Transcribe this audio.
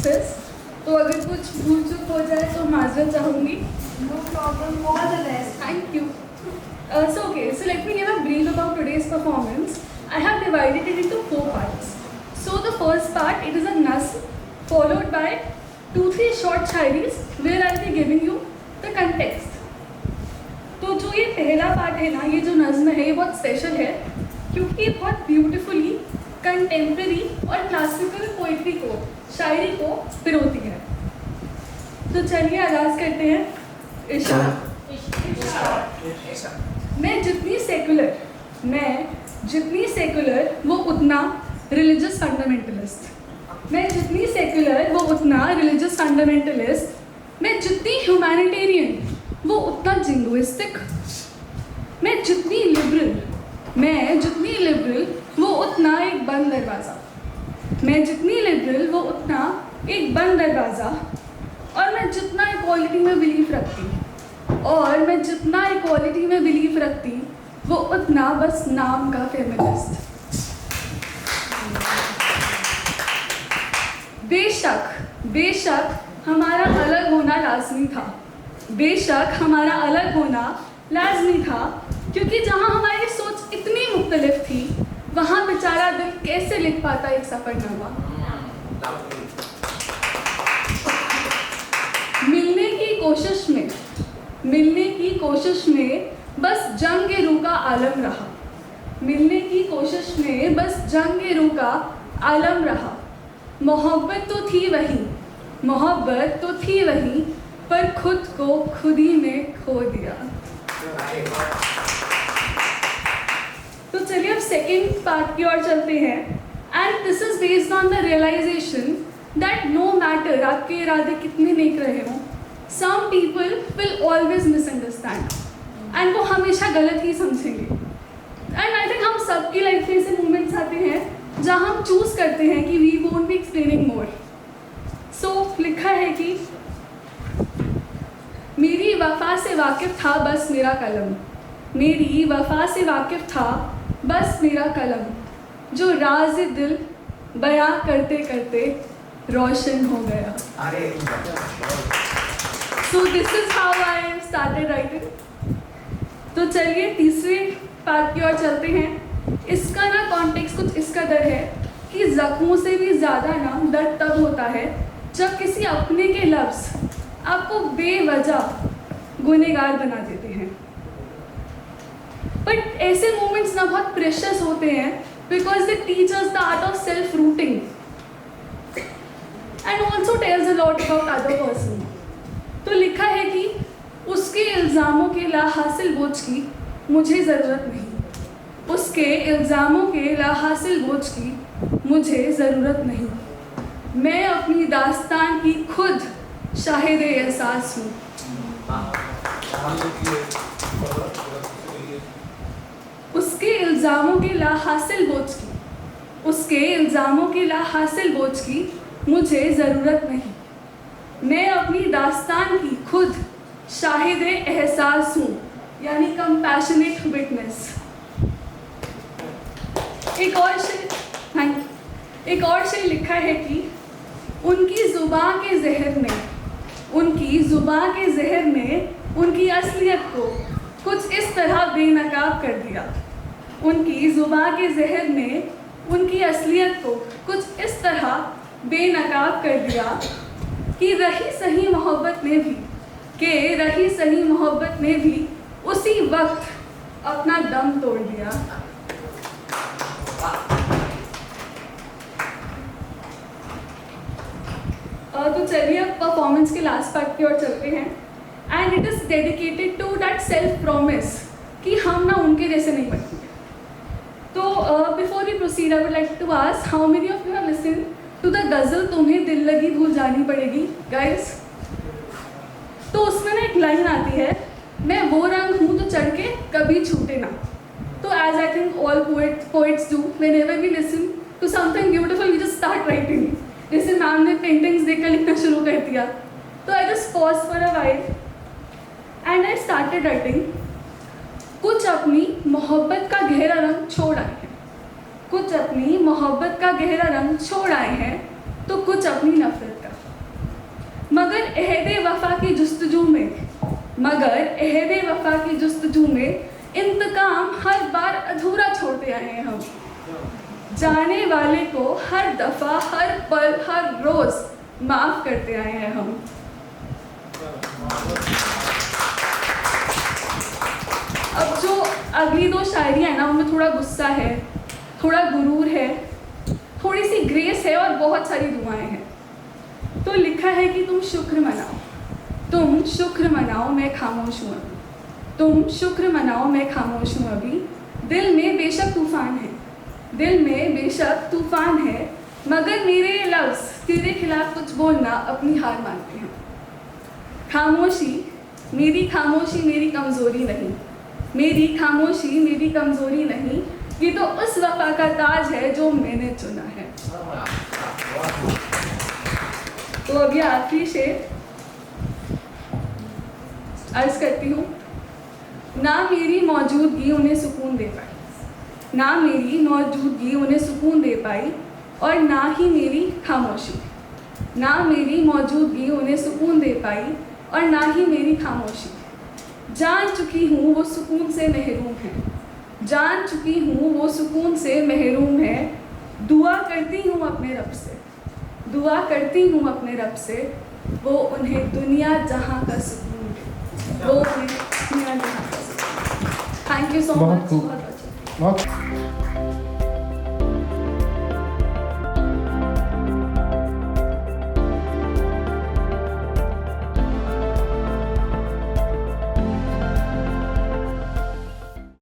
Success. तो अगर कुछ भूल चूक हो जाए तो माजरत चाहूँगी। No problem, all the best. Thank you. So let me give a brief about today's performance. I have divided it into 4 parts. So the first part, it is a nazm followed by 2-3 short shairis where I'll be giving you the context. तो जो ये पहला part है ना, ये जो नज़्म है ये बहुत स्पेशल है क्योंकि ये बहुत ब्यूटीफुली कंटेम्प्रेरी और क्लासिकल पोइट्री को, शायरी को पिरोती है। तो चलिए आगाज़ करते हैं। इरशाद। मैं जितनी सेकुलर वो उतना रिलीजियस फंडामेंटलिस्ट। मैं जितनी सेकुलर वो उतना रिलीजियस फंडामेंटलिस्ट। मैं जितनी ह्यूमैनिटेरियन वो उतना जिंगोइस्टिक। मैं जितनी लिबरल वो उतना एक बंद दरवाज़ा। मैं जितनी लिबरल वो उतना एक बंद दरवाज़ा। और मैं जितना इक्वालिटी में बिलीव रखती वो उतना बस नाम का फेमिनिस्ट। बेशक हमारा अलग होना लाजमी था क्योंकि जहाँ हमारी सोच इतनी मुख्तलिफ थी वहाँ बेचारा दिल कैसे लिख पाता एक सफ़रनामा। मिलने की कोशिश में बस जंग रूह का आलम रहा। मोहब्बत तो थी वही पर खुद को खुद ही में खो दिया। तो चलिए अब सेकेंड पार्ट की ओर चलते हैं। And this is based on the realization that no matter आपके इरादे कितने नेक रहे हों, some people will always misunderstand and वो हमेशा गलत ही समझेंगे। एंड आई थिंक हम सबकी लाइफ में ऐसे मोमेंट्स आते हैं जहाँ हम चूज़ करते हैं कि वी वोंट बी एक्सप्लेनिंग मोर। सो लिखा है कि मेरी वफा से वाकिफ़ था बस मेरा कलम, जो राज दिल बयां करते करते रोशन हो गया। So this is how I started writing. तो चलिए तीसरे पार्ट की ओर चलते हैं। इसका ना कॉन्टेक्स्ट कुछ इस कदर है कि ज़ख्मों से भी ज़्यादा ना दर्द तब होता है जब किसी अपने के लफ्ज़ आपको बेवजह गुनहगार बना देते हैं। बट ऐसे मोमेंट्स ना बहुत प्रेशियस होते हैं because they teach us the art of self routing and also tells a lot about other person. तो लिखा है कि उसके इल्ज़ामों के ला हासिल बोझ की मुझे ज़रूरत नहीं, मैं अपनी दास्तान की खुद शाहिद एहसास हूँ। उसके इल्ज़ामों के ला हासिल बोझ की मुझे ज़रूरत नहीं, मैं अपनी दास्तान की खुद शाहिद एहसास हूँ, यानी कंपैशनेट विटनेस। एक और शेर लिखा है कि उनकी ज़ुबान के ज़हर ने उनकी असलियत को कुछ इस तरह बेनकाब कर दिया। उनकी ज़ुबान के ज़हर ने उनकी असलियत को कुछ इस तरह बेनकाब कर दिया कि रही सही मोहब्बत ने भी उसी वक्त अपना दम तोड़ दिया। तो चलिए अब परफॉर्मेंस के लास्ट पार्ट की ओर चलते हैं। And it is dedicated to that self promise कि हम ना उनके जैसे नहीं बनेंगे। तो before we proceed I would like to ask how many of you have listened to the ghazal तुम्हें दिल लगी भूल जानी पड़ेगी गाइस। तो उसमें ना एक लाइन आती है, मैं वो रंग हूँ तो चढ़ के कभी छूटे ना। तो as I think all poets do, whenever we listen to something beautiful we just start writing. जैसे मैम ने पेंटिंग्स देखकर लिखना शुरू कर दिया, तो I just pause for a while and I started writing. कुछ अपनी मोहब्बत का गहरा रंग छोड़ आए हैं, कुछ अपनी मोहब्बत का गहरा रंग छोड़ आए हैं, तो कुछ अपनी नफरत का। मगर अहदे वफा की जुस्तजू में इंतकाम हर बार अधूरा छोड़ते आए हैं हम। जाने वाले को हर दफा, हर पल, हर रोज माफ करते आए हैं हम। अब जो अगली दो शायरियाँ हैं ना, उनमें थोड़ा गुस्सा है, थोड़ा गुरूर है, थोड़ी सी ग्रेस है और बहुत सारी दुआएं हैं। तो लिखा है कि तुम शुक्र मनाओ, तुम शुक्र मनाओ, मैं खामोश हूँ अभी। तुम शुक्र मनाओ, मैं खामोश हूँ अभी। दिल में बेशक तूफान है, दिल में बेशक तूफान है, मगर मेरे लफ्ज़ तेरे खिलाफ कुछ बोलना अपनी हार मानते हैं। खामोशी मेरी कमज़ोरी नहीं, मेरी खामोशी मेरी कमज़ोरी नहीं, ये तो उस वफा का ताज है जो मैंने चुना है। तो अब ये आखिरी शेर अर्ज करती हूँ। ना मेरी मौजूदगी उन्हें सुकून दे पाई, ना मेरी मौजूदगी उन्हें सुकून दे पाई, और ना ही मेरी खामोशी, ना मेरी मौजूदगी उन्हें सुकून दे पाई, और ना ही मेरी खामोशी। जान चुकी हूँ वो सुकून से महरूम है, जान चुकी हूँ वो सुकून से महरूम है। दुआ करती हूँ अपने रब से, दुआ करती हूँ अपने रब से, वो उन्हें दुनिया जहाँ का सुकून दे, वो उन्हें दुनिया जहाँ का सुकून। Thank you so much. बहुत